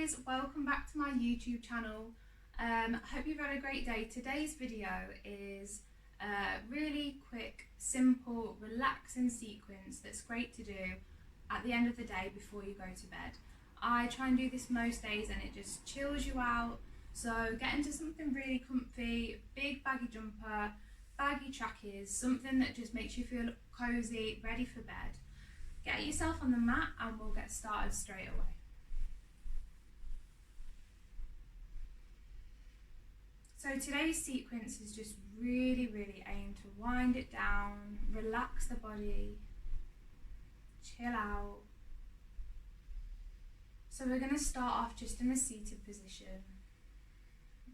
guys, welcome back to my YouTube channel. I hope you've had a great day. Today's video is a really quick, simple, relaxing sequence that's great to do at the end of the day before you go to bed. I try and do this most days and it just chills you out. So get into something really comfy, big baggy jumper, baggy trackies, something that just makes you feel cozy, ready for bed. Get yourself on the mat and we'll get started straight away. So today's sequence is just really aimed to wind it down, relax the body, chill out. So we're going to start off just in a seated position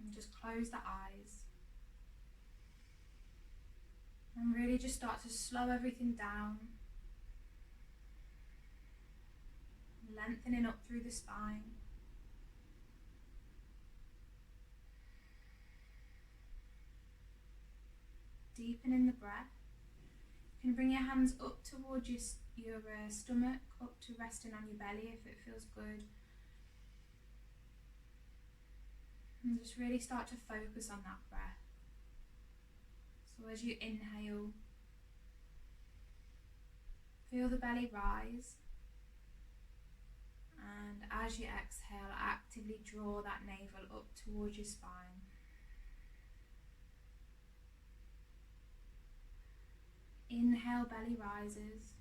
and just close the eyes and really just start to slow everything down, lengthening up through the spine. Deepening the breath. You can bring your hands up towards your stomach, up to resting on your belly if it feels good. And just really start to focus on that breath. So as you inhale, feel the belly rise. And as you exhale, actively draw that navel up towards your spine. Inhale, belly rises,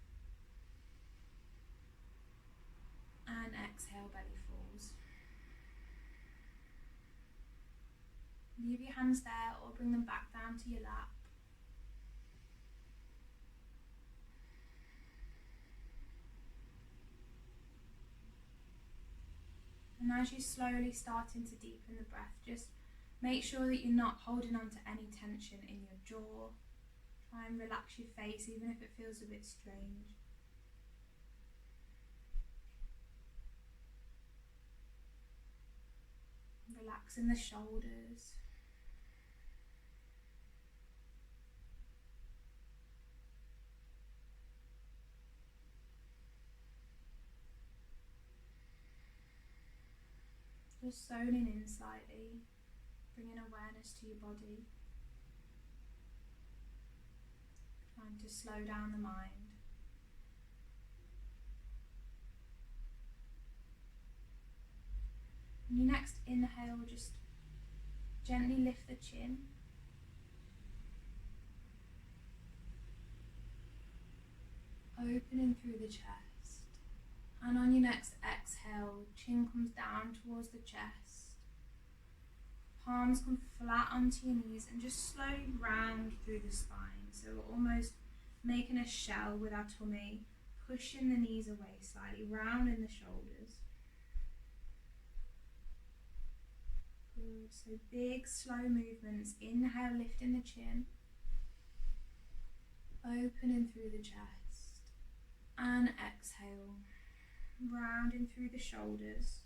and exhale, belly falls. Leave your hands there or bring them back down to your lap. And as you're slowly starting to deepen the breath, just make sure that you're not holding on to any tension in your jaw. Try and relax your face, even if it feels a bit strange. Relaxing the shoulders. Just zoning in slightly, bringing awareness to your body. Trying to slow down the mind. On your next inhale, just gently lift the chin. Opening through the chest. And on your next exhale, chin comes down towards the chest. Palms come flat onto your knees and just slowly round through the spine. So we're almost making a shell with our tummy, pushing the knees away slightly, rounding the shoulders. Good. So big, slow movements. Inhale, lifting the chin. Opening through the chest. And exhale, rounding through the shoulders.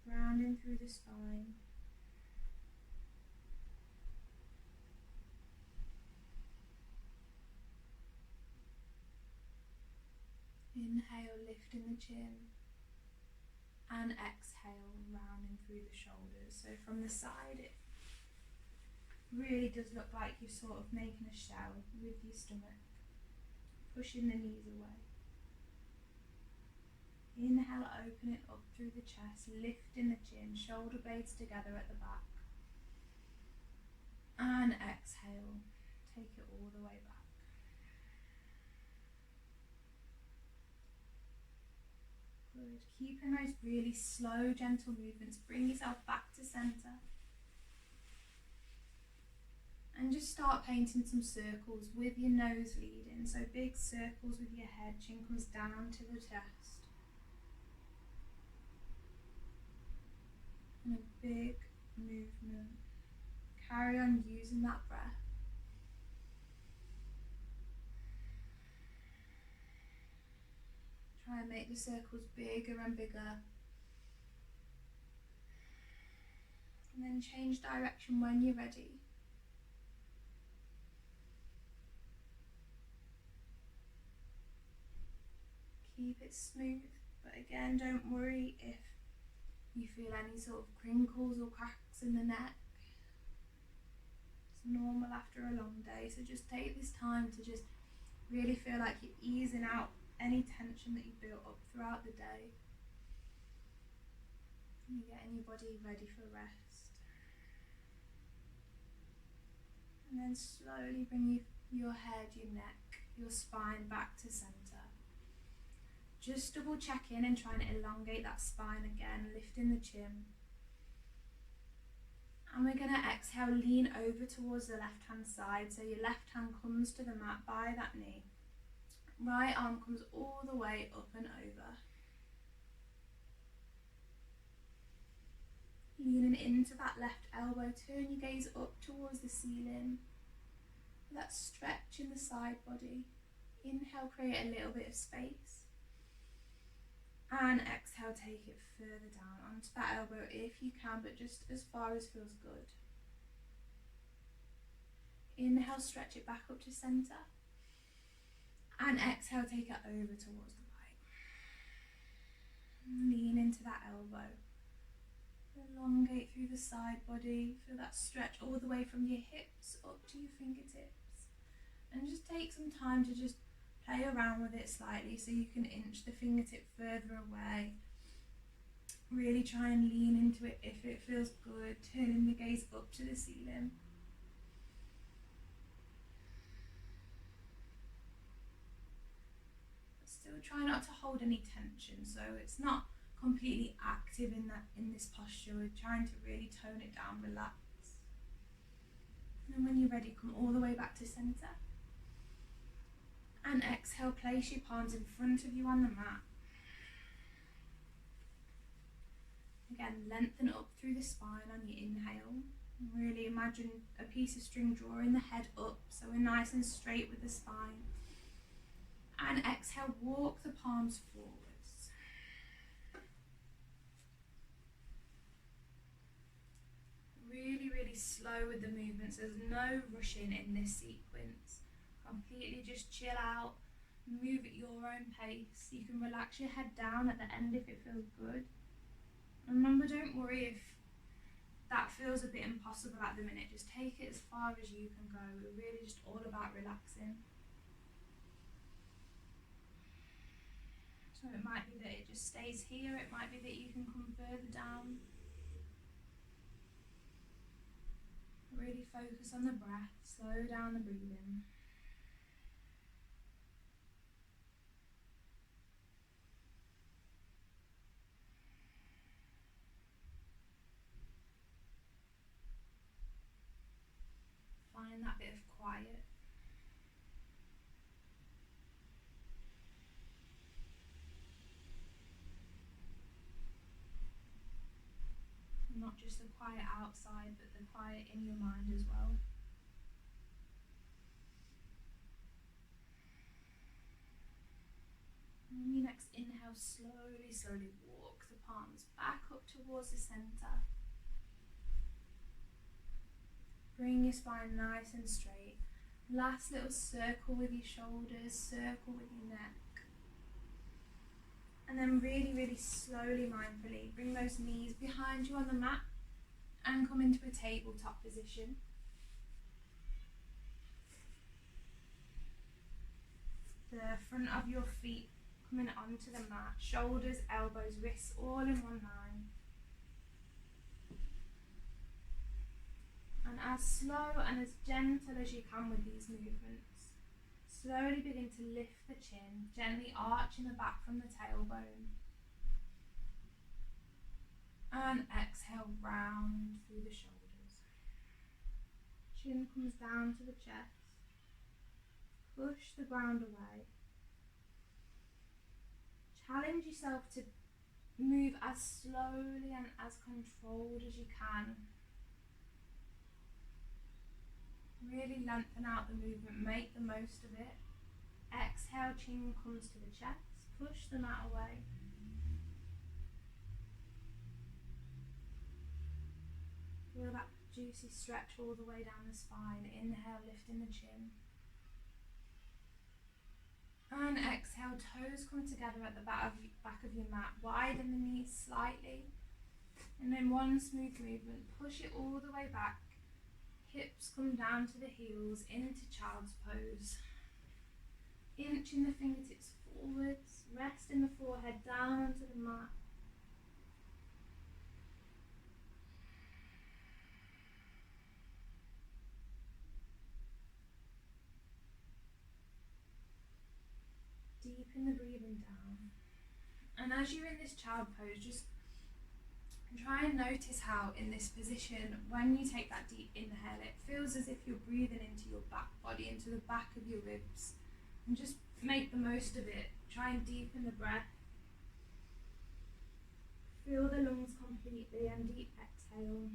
Rounding through the spine. Inhale, lifting the chin, and exhale, rounding through the shoulders. So from the side, it really does look like you're sort of making a shell with your stomach, pushing the knees away. Inhale, open it up through the chest, lifting the chin, shoulder blades together at the back. And exhale, take it all the way back. Good. Keeping those really slow, gentle movements. Bring yourself back to centre. And just start painting some circles with your nose leading. So big circles with your head. Chin comes down to the chest. And a big movement. Carry on using that breath. Try and make the circles bigger and bigger. And then change direction when you're ready. Keep it smooth, but again, don't worry if you feel any sort of crinkles or cracks in the neck. It's normal after a long day, so just take this time to just really feel like you're easing out any tension that you built up throughout the day. And you're getting your body ready for rest. And then slowly bring your head, your neck, your spine back to center. Just double checking and trying to elongate that spine again, lifting the chin. And we're going to exhale, lean over towards the left hand side, so your left hand comes to the mat by that knee. Right arm comes all the way up and over. Leaning into that left elbow, turn your gaze up towards the ceiling. That stretch in the side body. Inhale, create a little bit of space. And exhale, take it further down onto that elbow if you can, but just as far as feels good. Inhale, stretch it back up to center. And exhale, take it over towards the right. Lean into that elbow. Elongate through the side body. Feel that stretch all the way from your hips up to your fingertips. And just take some time to just play around with it slightly so you can inch the fingertip further away. Really try and lean into it if it feels good, turning the gaze up to the ceiling. But still try not to hold any tension, so it's not completely active in this posture. We're trying to really tone it down, relax. And when you're ready, come all the way back to center. And exhale, place your palms in front of you on the mat. Again, lengthen up through the spine on your inhale. Really imagine a piece of string drawing the head up, so we're nice and straight with the spine. And exhale, walk the palms forwards. Really, really slow with the movements. There's no rushing in this sequence. Completely just chill out, move at your own pace. You can relax your head down at the end if it feels good. And remember, don't worry if that feels a bit impossible at the minute. Just take it as far as you can go. We're really just all about relaxing. So it might be that it just stays here. It might be that you can come further down. Really focus on the breath. Slow down the breathing. Find that bit of quiet. Not just the quiet outside, but the quiet in your mind as well. And on your next inhale, slowly walk the palms back up towards the center. Bring your spine nice and straight. Last little circle with your shoulders, circle with your neck. And then really slowly, mindfully, bring those knees behind you on the mat and come into a tabletop position. The front of your feet coming onto the mat, shoulders, elbows, wrists all in one line. And as slow and as gentle as you can with these movements, slowly begin to lift the chin, gently arching the back from the tailbone. And exhale, round through the shoulders. Chin comes down to the chest. Push the ground away. Challenge yourself to move as slowly and as controlled as you can. Really lengthen out the movement, make the most of it. Exhale, chin comes to the chest, push the mat away. Feel that juicy stretch all the way down the spine. Inhale, lifting the chin. And exhale, toes come together at the back of your mat. Widen the knees slightly. And then one smooth movement, push it all the way back. Hips come down to the heels into child's pose. Inching the fingertips forwards, resting the forehead down onto the mat. Deepen the breathing down. And as you're in this child pose, just try and notice how in this position, when you take that deep inhale, it feels as if you're breathing into your back body, into the back of your ribs. And just make the most of it. Try and deepen the breath. Fill the lungs completely and deep exhale.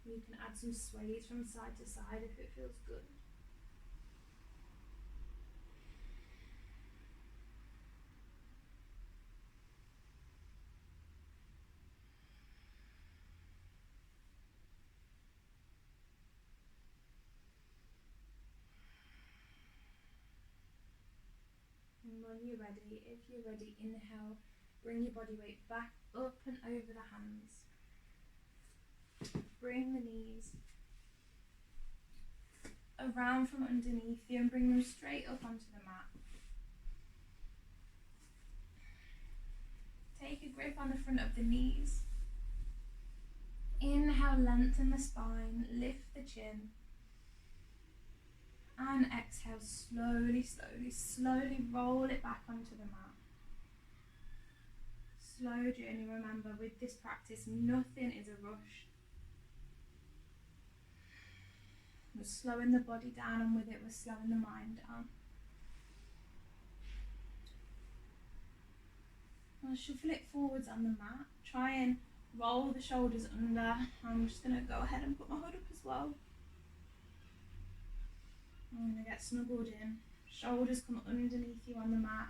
You can add some sways from side to side if it feels good. And when you're ready, if you're ready, inhale, bring your body weight back up and over the hands. Bring the knees around from underneath you and bring them straight up onto the mat. Take a grip on the front of the knees. Inhale, lengthen the spine, lift the chin. And exhale, slowly, slowly, slowly roll it back onto the mat. Slow journey, remember, with this practice, nothing is a rush. We're slowing the body down, and with it, we're slowing the mind down. I'll shuffle it forwards on the mat. Try and roll the shoulders under. I'm just going to go ahead and put my hood up as well. I'm going to get snuggled in. Shoulders come underneath you on the mat.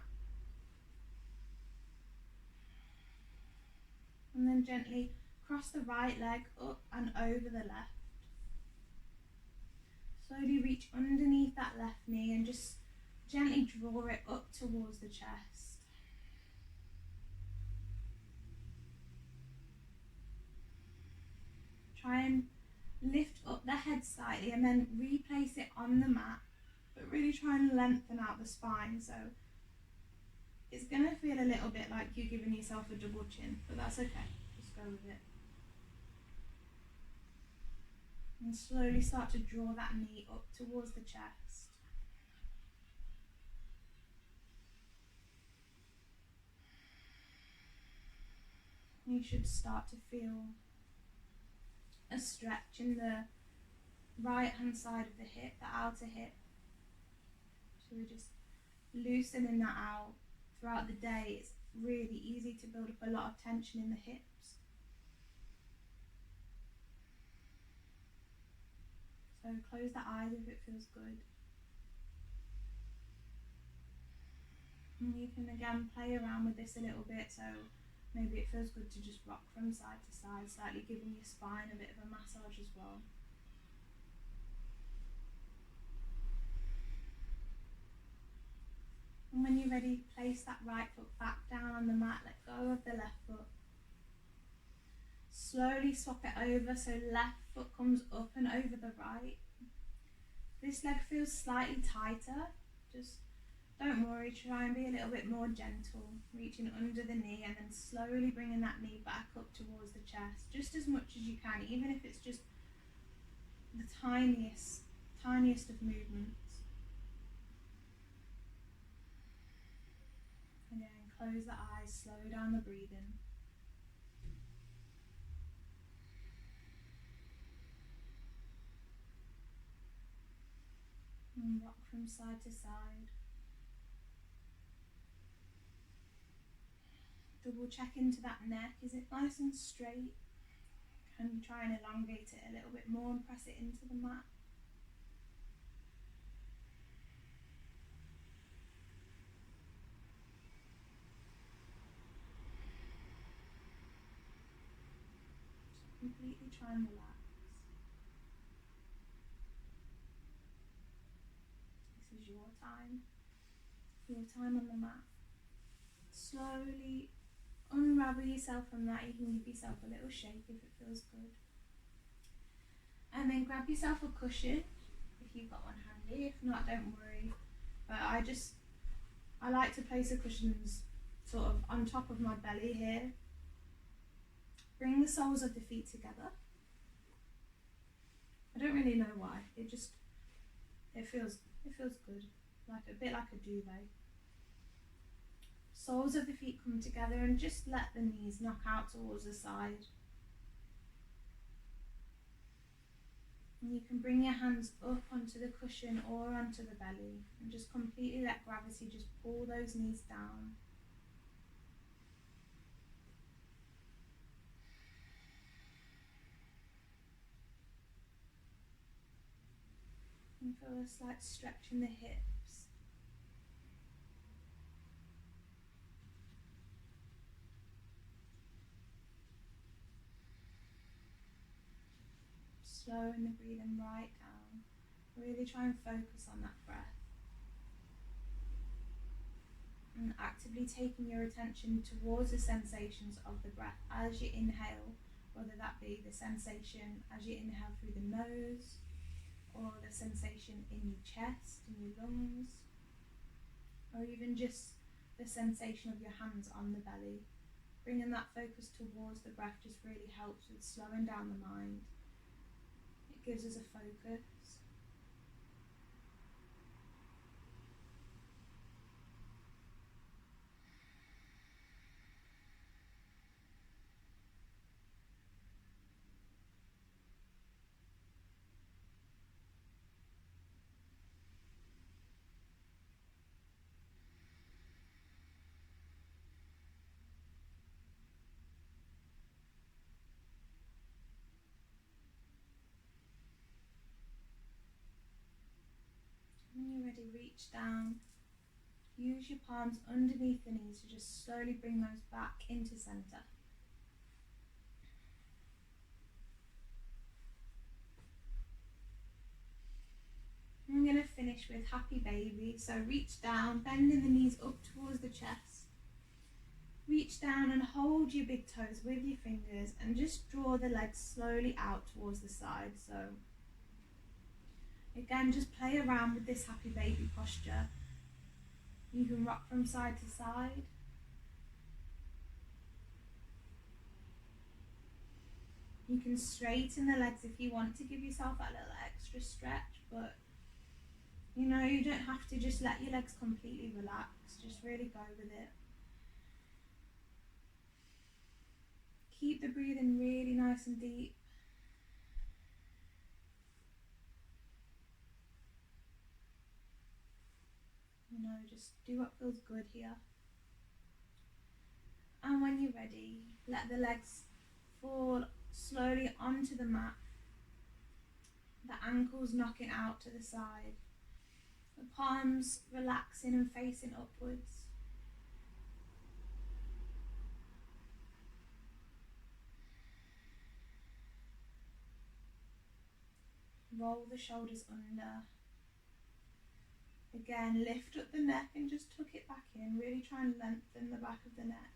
And then gently cross the right leg up and over the left. Slowly reach underneath that left knee and just gently draw it up towards the chest. Try and lift up the head slightly and then replace it on the mat, but really try and lengthen out the spine. So it's going to feel a little bit like you're giving yourself a double chin, but that's okay. Just go with it. And slowly start to draw that knee up towards the chest. You should start to feel a stretch in the right hand side of the hip, the outer hip. So we're just loosening that out throughout the day. It's really easy to build up a lot of tension in the hips. So close the eyes if it feels good. And you can again play around with this a little bit, so maybe it feels good to just rock from side to side, slightly giving your spine a bit of a massage as well. And when you're ready, place that right foot back down on the mat, let go of the left foot. Slowly swap it over so left foot comes up and over the right. This leg feels slightly tighter, just don't worry, try and be a little bit more gentle, reaching under the knee and then slowly bringing that knee back up towards the chest, just as much as you can, even if it's just the tiniest of movements. Again, close the eyes, slow down the breathing. And rock from side to side. Double check into that neck. Is it nice and straight? Can you try and elongate it a little bit more and press it into the mat? Just completely try and relax. This is your time on the mat. slowly unravel yourself from that. You can give yourself a little shake if it feels good. And then grab yourself a cushion if you've got one handy. If not, don't worry. But I like to place the cushions sort of on top of my belly here. Bring the soles of the feet together. I don't really know why. It feels good. Like a bit like a duvet. Soles of the feet come together and just let the knees knock out towards the side. And you can bring your hands up onto the cushion or onto the belly and just completely let gravity just pull those knees down. And feel a slight stretch in the hips. Slowing the breathing right down. Really try and focus on that breath. And actively taking your attention towards the sensations of the breath as you inhale, whether that be the sensation as you inhale through the nose, or the sensation in your chest, in your lungs, or even just the sensation of your hands on the belly. Bringing that focus towards the breath just really helps with slowing down the mind. It gives us a focus. When you're ready, reach down. Use your palms underneath the knees to just slowly bring those back into center. I'm going to finish with happy baby. So reach down, bending the knees up towards the chest. Reach down and hold your big toes with your fingers and just draw the legs slowly out towards the side. So again, just play around with this happy baby posture. You can rock from side to side. You can straighten the legs if you want to give yourself that little extra stretch, but you know, you don't have to just let your legs completely relax. Just really go with it. Keep the breathing really nice and deep. You know, just do what feels good here. And when you're ready, let the legs fall slowly onto the mat. The ankles knocking out to the side. The palms relaxing and facing upwards. Roll the shoulders under. Again, lift up the neck and just tuck it back in. Really try and lengthen the back of the neck.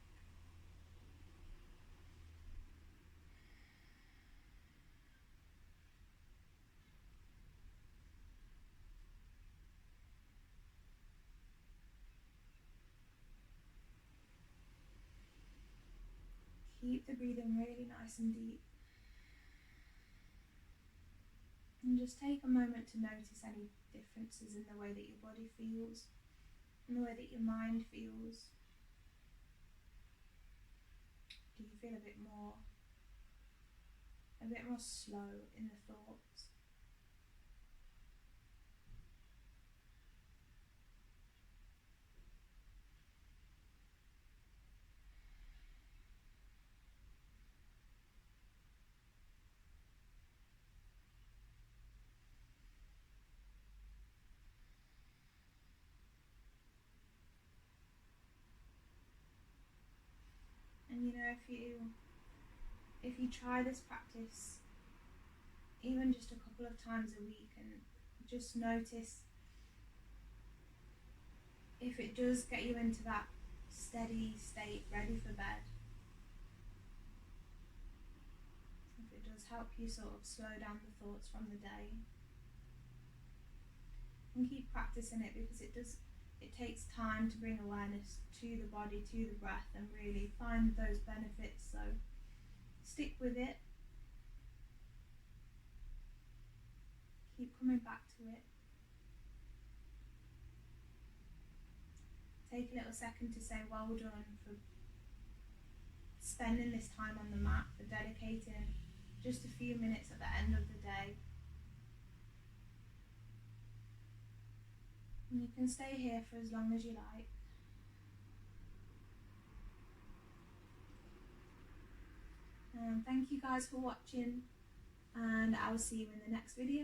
Keep the breathing really nice and deep. And just take a moment to notice any differences in the way that your body feels, and the way that your mind feels. Do you feel a bit more slow in the thoughts? And you know, if you try this practice even just a couple of times a week and just notice if it does get you into that steady state, ready for bed. If it does help you sort of slow down the thoughts from the day, and keep practicing it, because it takes time to bring awareness to the body, to the breath, and really find those benefits. So stick with it, keep coming back to it. Take a little second to say well done for spending this time on the mat, for dedicating just a few minutes at the end of the day. And you can stay here for as long as you like. Thank you guys for watching, and I'll see you in the next video.